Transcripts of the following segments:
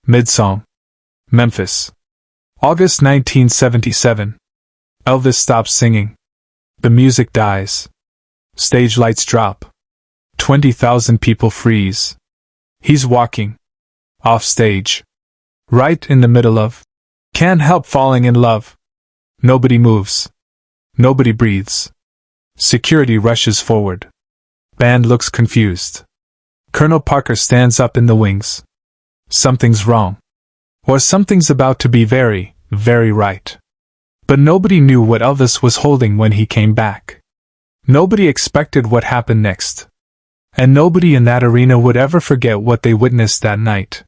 Mid-song. Memphis. August 1977. Elvis stops singing. The music dies. Stage lights drop. 20,000 people freeze. He's walking. Off stage. Right in the middle of. Can't help falling in love. Nobody moves. Nobody breathes. Security rushes forward. Band looks confused. Colonel Parker stands up in the wings. Something's wrong. Or something's about to be very, very right. But nobody knew what Elvis was holding when he came back. Nobody expected what happened next. And nobody in that arena would ever forget what they witnessed that night.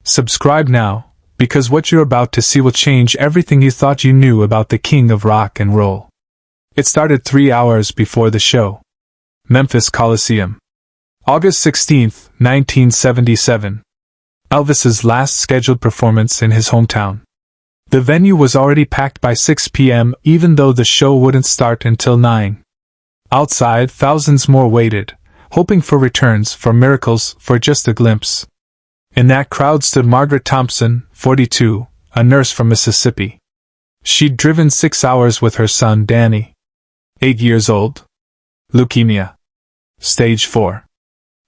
Subscribe now, because what you're about to see will change everything you thought you knew about the king of rock and roll. It started 3 hours before the show. Memphis Coliseum. August 16, 1977. Elvis's last scheduled performance in his hometown. The venue was already packed by 6 p.m. even though the show wouldn't start until 9. Outside, thousands more waited, hoping for returns, for miracles, for just a glimpse. In that crowd stood Margaret Thompson, 42, a nurse from Mississippi. She'd driven 6 hours with her son Danny, 8 years old. Leukemia. Stage 4.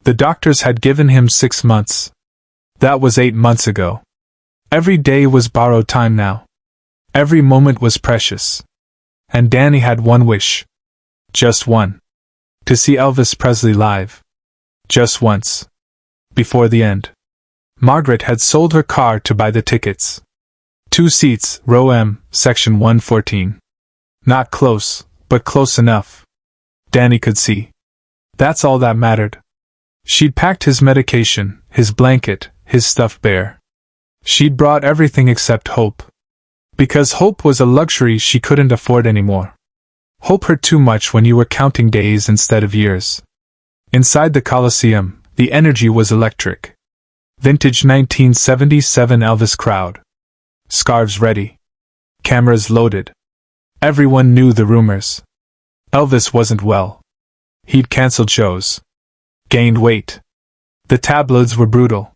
The doctors had given him 6 months. That was 8 months ago. Every day was borrowed time now. Every moment was precious. And Danny had one wish. Just one. To see Elvis Presley live. Just once. Before the end. Margaret had sold her car to buy the tickets. 2 seats, row M, section 114. Not close, but close enough. Danny could see. That's all that mattered. She'd packed his medication, his blanket, his stuffed bear. She'd brought everything except hope. Because hope was a luxury she couldn't afford anymore. Hope hurt too much when you were counting days instead of years. Inside the Coliseum, the energy was electric. Vintage 1977 Elvis crowd. Scarves ready. Cameras loaded. Everyone knew the rumors. Elvis wasn't well. He'd canceled shows. Gained weight. The tabloids were brutal.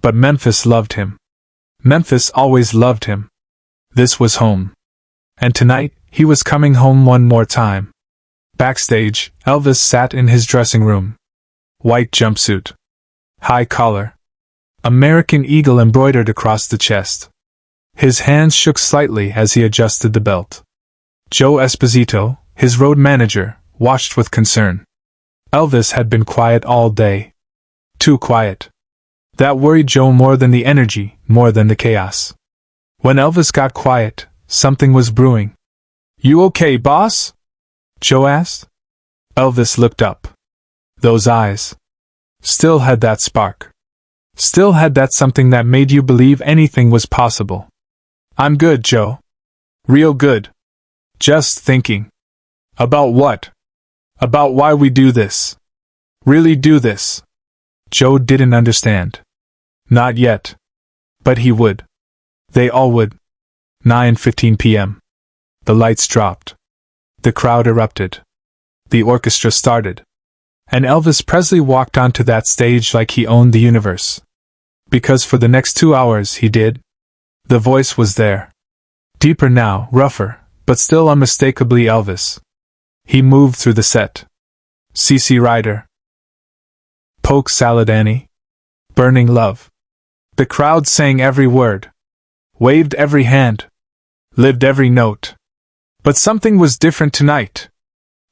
But Memphis loved him. Memphis always loved him. This was home. And tonight, he was coming home one more time. Backstage, Elvis sat in his dressing room. White jumpsuit. High collar. American eagle embroidered across the chest. His hands shook slightly as he adjusted the belt. Joe Esposito, his road manager, watched with concern. Elvis had been quiet all day. Too quiet. That worried Joe more than the energy, more than the chaos. When Elvis got quiet, something was brewing. "You okay, boss?" Joe asked. Elvis looked up. Those eyes. Still had that spark. Still had that something that made you believe anything was possible. "I'm good, Joe. Real good. Just thinking." "About what?" "About why we do this. Really do this." Joe didn't understand. Not yet. But he would. They all would. 9:15 p.m. The lights dropped. The crowd erupted. The orchestra started. And Elvis Presley walked onto that stage like he owned the universe. Because for the next 2 hours he did. The voice was there. Deeper now, rougher, but still unmistakably Elvis. He moved through the set. CC Rider. Poke Salad Annie. Burning Love. The crowd sang every word. Waved every hand. Lived every note. But something was different tonight.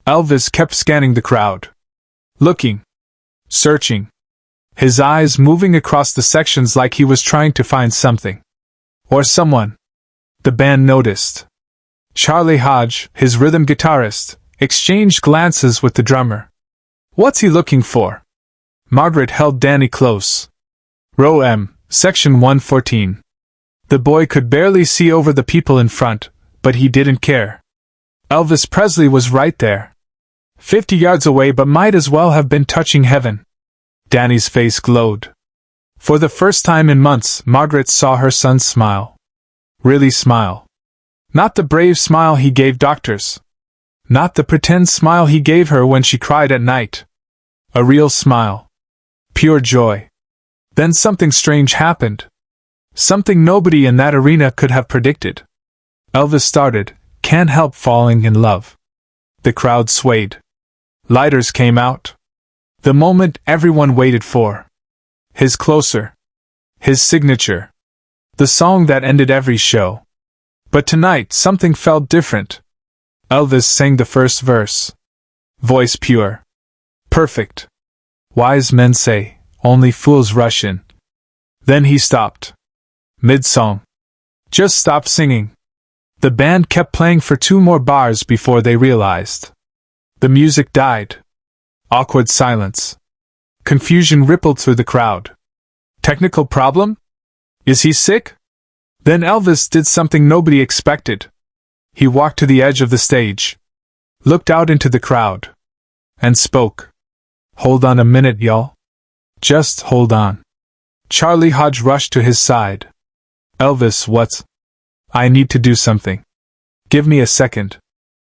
Elvis kept scanning the crowd. Looking. Searching. His eyes moving across the sections like he was trying to find something. Or someone. The band noticed. Charlie Hodge, his rhythm guitarist, exchanged glances with the drummer. What's he looking for? Margaret held Danny close. Row M, section 114. The boy could barely see over the people in front, but he didn't care. Elvis Presley was right there. 50 yards away, but might as well have been touching heaven. Danny's face glowed. For the first time in months, Margaret saw her son smile. Really smile. Not the brave smile he gave doctors. Not the pretend smile he gave her when she cried at night. A real smile. Pure joy. Then something strange happened. Something nobody in that arena could have predicted. Elvis started, "Can't Help Falling in Love." The crowd swayed. Lighters came out. The moment everyone waited for. His Closer. His signature. The song that ended every show. But tonight something felt different. Elvis sang the first verse. Voice pure. Perfect. Wise men say, only fools rush in. Then he stopped. Mid-song. Just stopped singing. The band kept playing for 2 more bars before they realized. The music died. Awkward silence. Confusion rippled through the crowd. Technical problem? Is he sick? Then Elvis did something nobody expected. He walked to the edge of the stage, looked out into the crowd, and spoke. "Hold on a minute, y'all. Just hold on." Charlie Hodge rushed to his side. "Elvis, what's? I need to do something. Give me a second."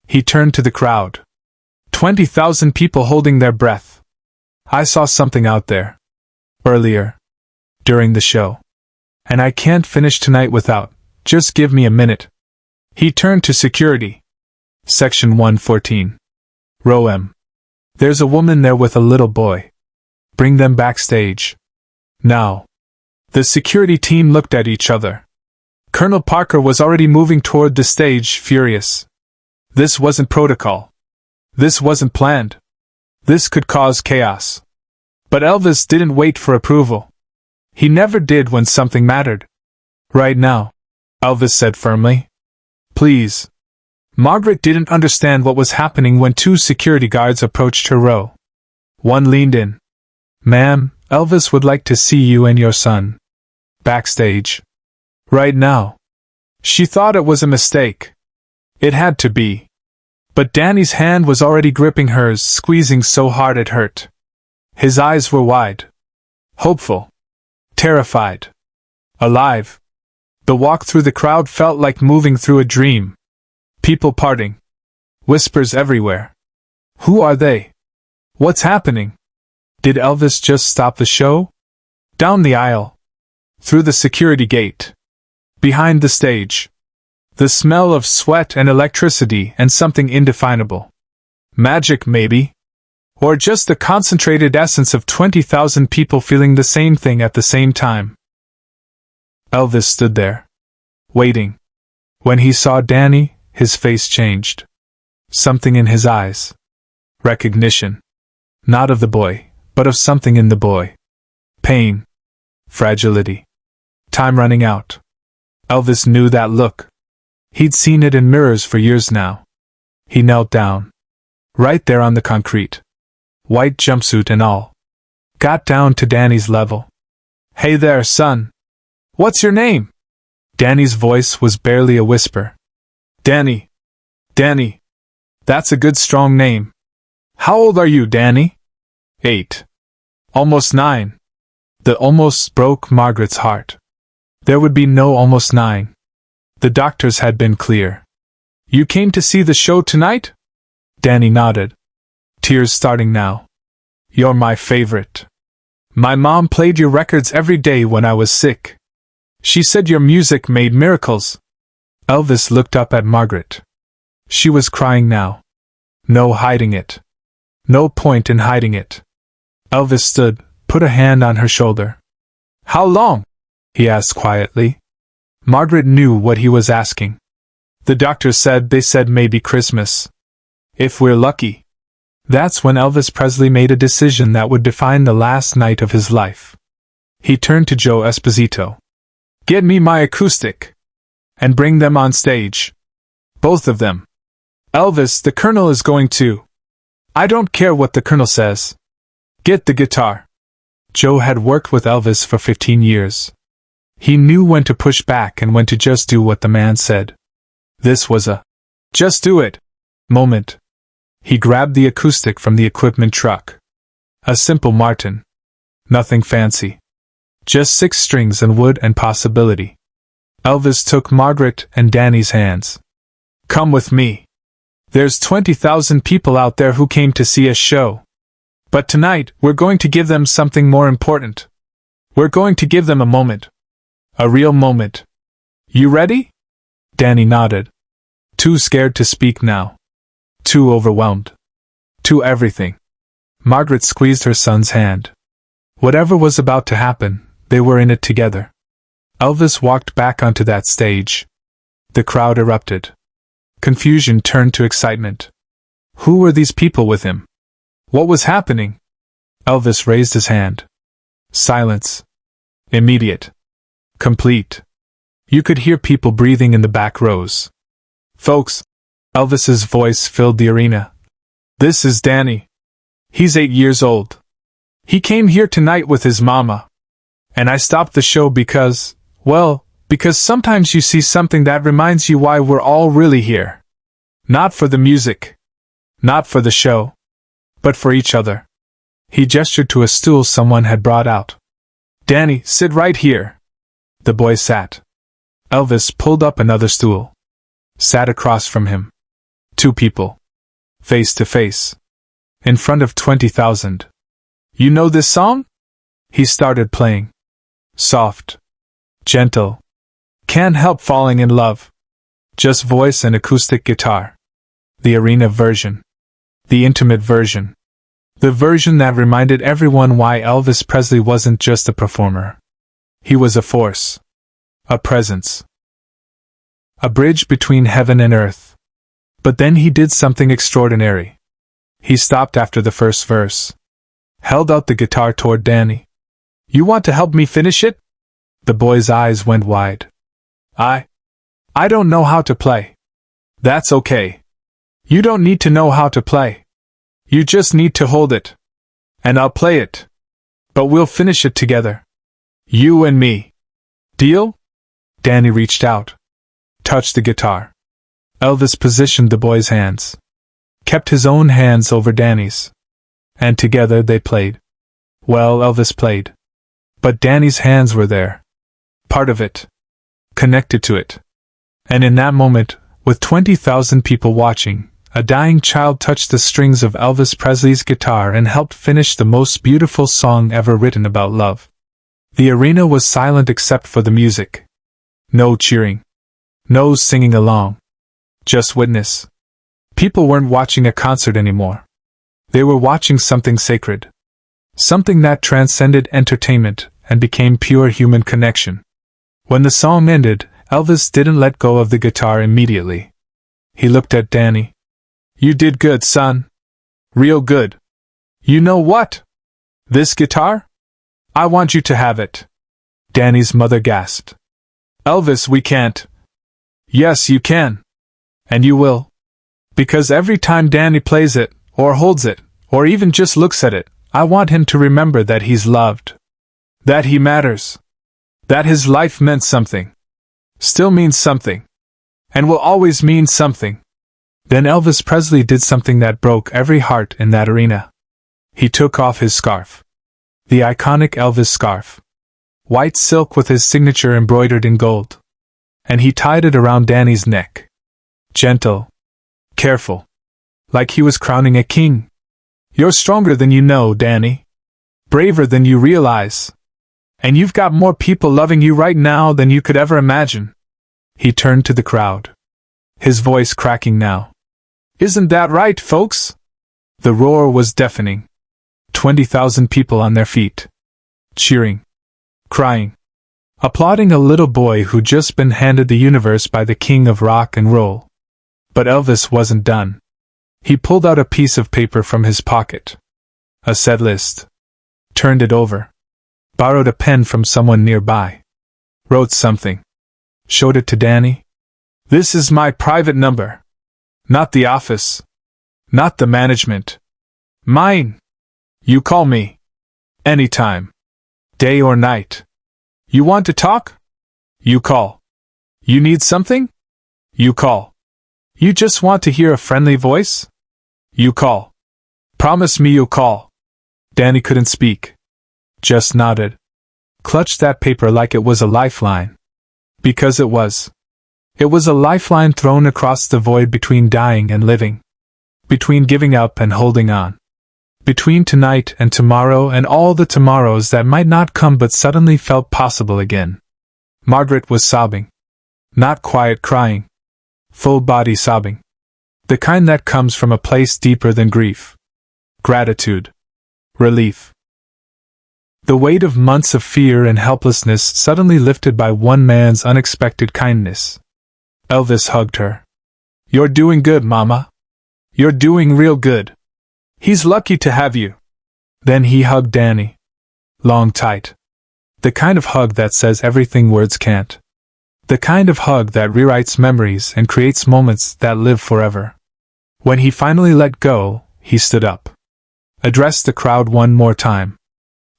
He turned to the crowd. 20,000 people holding their breath. "I saw something out there. Earlier. During the show. And I can't finish tonight without. Just give me a minute." He turned to security. Section 114. Row M. "There's a woman there with a little boy. Bring them backstage. Now." The security team looked at each other. Colonel Parker was already moving toward the stage, furious. This wasn't protocol. This wasn't planned. This could cause chaos. But Elvis didn't wait for approval. He never did when something mattered. "Right now," Elvis said firmly. "Please." Margaret didn't understand what was happening when 2 security guards approached her row. One leaned in. "Ma'am, Elvis would like to see you and your son. Backstage. Right now." She thought it was a mistake. It had to be. But Danny's hand was already gripping hers, squeezing so hard it hurt. His eyes were wide. Hopeful. Terrified. Alive. The walk through the crowd felt like moving through a dream. People parting. Whispers everywhere. Who are they? What's happening? Did Elvis just stop the show? Down the aisle. Through the security gate. Behind the stage. The smell of sweat and electricity and something indefinable. Magic, maybe? Or just the concentrated essence of 20,000 people feeling the same thing at the same time. Elvis stood there. Waiting. When he saw Danny, his face changed. Something in his eyes. Recognition. Not of the boy, but of something in the boy. Pain. Fragility. Time running out. Elvis knew that look. He'd seen it in mirrors for years now. He knelt down. Right there on the concrete. White jumpsuit and all. Got down to Danny's level. "Hey there, son. What's your name?" Danny's voice was barely a whisper. "Danny. Danny. That's a good strong name. How old are you, Danny?" 8. Almost 9. The almost broke Margaret's heart. There would be no almost 9. The doctors had been clear. "You came to see the show tonight?" Danny nodded. Tears starting now. "You're my favorite. My mom played your records every day when I was sick. She said your music made miracles." Elvis looked up at Margaret. She was crying now. No hiding it. No point in hiding it. Elvis stood, put a hand on her shoulder. "How long?" he asked quietly. Margaret knew what he was asking. "The doctors said maybe Christmas. If we're lucky." That's when Elvis Presley made a decision that would define the last night of his life. He turned to Joe Esposito. "Get me my acoustic. And bring them on stage. Both of them. Elvis, the Colonel is going to. I don't care what the Colonel says. Get the guitar." Joe had worked with Elvis for 15 years. He knew when to push back and when to just do what the man said. This was a "just do it" moment. He grabbed the acoustic from the equipment truck. A simple Martin. Nothing fancy. Just 6 strings and wood and possibility. Elvis took Margaret and Danny's hands. "Come with me. There's 20,000 people out there who came to see a show. But tonight, we're going to give them something more important. We're going to give them a moment. A real moment. You ready? Danny nodded. Too scared to speak now. Too overwhelmed. Too everything. Margaret squeezed her son's hand. Whatever was about to happen, they were in it together. Elvis walked back onto that stage. The crowd erupted. Confusion turned to excitement. Who were these people with him? What was happening? Elvis raised his hand. Silence. Immediate. Complete. You could hear people breathing in the back rows. Folks, Elvis's voice filled the arena. This is Danny. He's 8 years old. He came here tonight with his mama. And I stopped the show because sometimes you see something that reminds you why we're all really here. Not for the music. Not for the show. But for each other. He gestured to a stool someone had brought out. Danny, sit right here. The boy sat. Elvis pulled up another stool. Sat across from him. 2 people. Face to face. In front of 20,000. You know this song? He started playing. Soft. Gentle. Can't help falling in love. Just voice and acoustic guitar. The arena version. The intimate version. The version that reminded everyone why Elvis Presley wasn't just a performer. He was a force. A presence. A bridge between heaven and earth. But then he did something extraordinary. He stopped after the first verse. Held out the guitar toward Danny. You want to help me finish it? The boy's eyes went wide. I don't know how to play. That's okay. You don't need to know how to play. You just need to hold it. And I'll play it. But we'll finish it together. You and me. Deal? Danny reached out. Touched the guitar. Elvis positioned the boy's hands. Kept his own hands over Danny's. And together they played. Well, Elvis played. But Danny's hands were there. Part of it. Connected to it. And in that moment, with 20,000 people watching, a dying child touched the strings of Elvis Presley's guitar and helped finish the most beautiful song ever written about love. The arena was silent except for the music. No cheering. No singing along. Just witness. People weren't watching a concert anymore. They were watching something sacred. Something that transcended entertainment and became pure human connection. When the song ended, Elvis didn't let go of the guitar immediately. He looked at Danny. You did good, son. Real good. You know what? This guitar? I want you to have it. Danny's mother gasped. Elvis, we can't. Yes, you can. And you will. Because every time Danny plays it, or holds it, or even just looks at it, I want him to remember that he's loved. That he matters. That his life meant something. Still means something. And will always mean something. Then Elvis Presley did something that broke every heart in that arena. He took off his scarf. The iconic Elvis scarf. White silk with his signature embroidered in gold. And he tied it around Danny's neck. Gentle. Careful. Like he was crowning a king. You're stronger than you know, Danny. Braver than you realize. And you've got more people loving you right now than you could ever imagine. He turned to the crowd. His voice cracking now. Isn't that right, folks? The roar was deafening. 20,000 people on their feet. Cheering. Crying. Applauding a little boy who'd just been handed the universe by the king of rock and roll. But Elvis wasn't done. He pulled out a piece of paper from his pocket. A set list. Turned it over. Borrowed a pen from someone nearby. Wrote something. Showed it to Danny. This is my private number. Not the office. Not the management. Mine. You call me. Anytime. Day or night. You want to talk? You call. You need something? You call. You just want to hear a friendly voice? You call. Promise me you'll call. Danny couldn't speak. Just nodded. Clutched that paper like it was a lifeline. Because it was. It was a lifeline thrown across the void between dying and living. Between giving up and holding on. Between tonight and tomorrow and all the tomorrows that might not come but suddenly felt possible again. Margaret was sobbing. Not quiet crying. Full body sobbing. The kind that comes from a place deeper than grief. Gratitude. Relief. The weight of months of fear and helplessness suddenly lifted by one man's unexpected kindness. Elvis hugged her. "You're doing good, Mama. You're doing real good. He's lucky to have you." Then he hugged Danny. Long, tight. The kind of hug that says everything words can't. The kind of hug that rewrites memories and creates moments that live forever. When he finally let go, he stood up. Addressed the crowd one more time.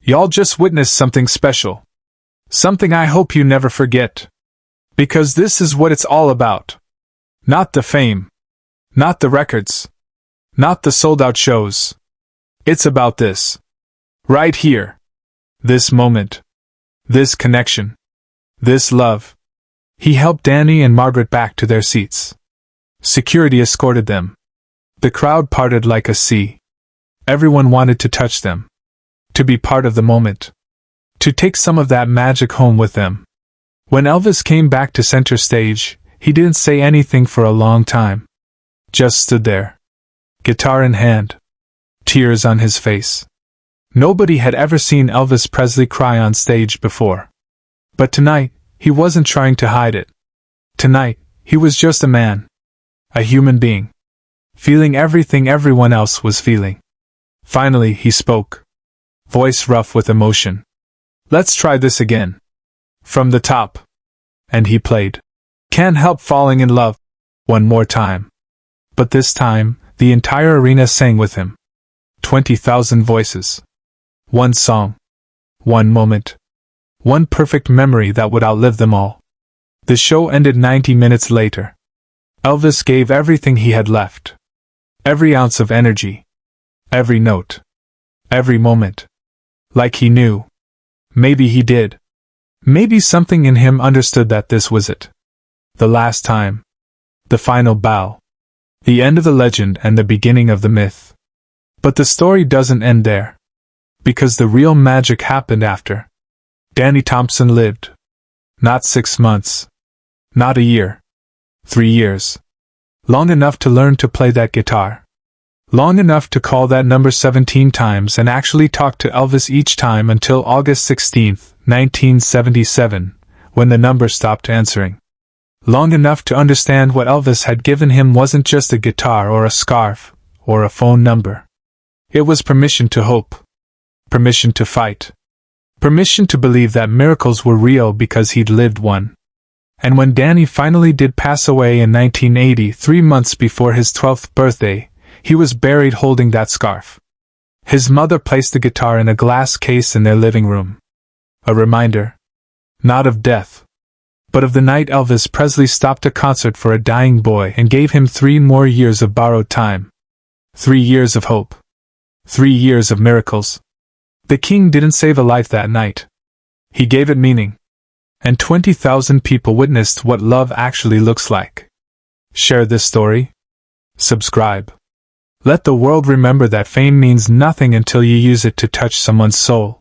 "Y'all just witnessed something special. Something I hope you never forget. Because this is what it's all about. Not the fame. Not the records. Not the sold-out shows. It's about this. Right here. This moment. This connection. This love." He helped Danny and Margaret back to their seats. Security escorted them. The crowd parted like a sea. Everyone wanted to touch them. To be part of the moment. To take some of that magic home with them. When Elvis came back to center stage, he didn't say anything for a long time. Just stood there. Guitar in hand. Tears on his face. Nobody had ever seen Elvis Presley cry on stage before. But tonight, he wasn't trying to hide it. Tonight, he was just a man. A human being. Feeling everything everyone else was feeling. Finally, he spoke. Voice rough with emotion. "Let's try this again. From the top." And he played "Can't Help Falling in Love" one more time. But this time, the entire arena sang with him. 20,000 voices. One song. One moment. One perfect memory that would outlive them all. The show ended 90 minutes later. Elvis gave everything he had left. Every ounce of energy. Every note. Every moment. Like he knew. Maybe he did. Maybe something in him understood that this was it. The last time. The final bow. The end of the legend and the beginning of the myth. But the story doesn't end there. Because the real magic happened after. Danny Thompson lived. Not 6 months. Not a year. 3 years. Long enough to learn to play that guitar. Long enough to call that number 17 times and actually talk to Elvis each time until August 16, 1977, when the number stopped answering. Long enough to understand what Elvis had given him wasn't just a guitar or a scarf, or a phone number. It was permission to hope. Permission to fight. Permission to believe that miracles were real because he'd lived one. And when Danny finally did pass away in 1980, 3 months before his 12th birthday, he was buried holding that scarf. His mother placed the guitar in a glass case in their living room. A reminder. Not of death. But of the night Elvis Presley stopped a concert for a dying boy and gave him 3 more years of borrowed time. 3 years of hope. 3 years of miracles. The king didn't save a life that night. He gave it meaning. And 20,000 people witnessed what love actually looks like. Share this story. Subscribe. Let the world remember that fame means nothing until you use it to touch someone's soul.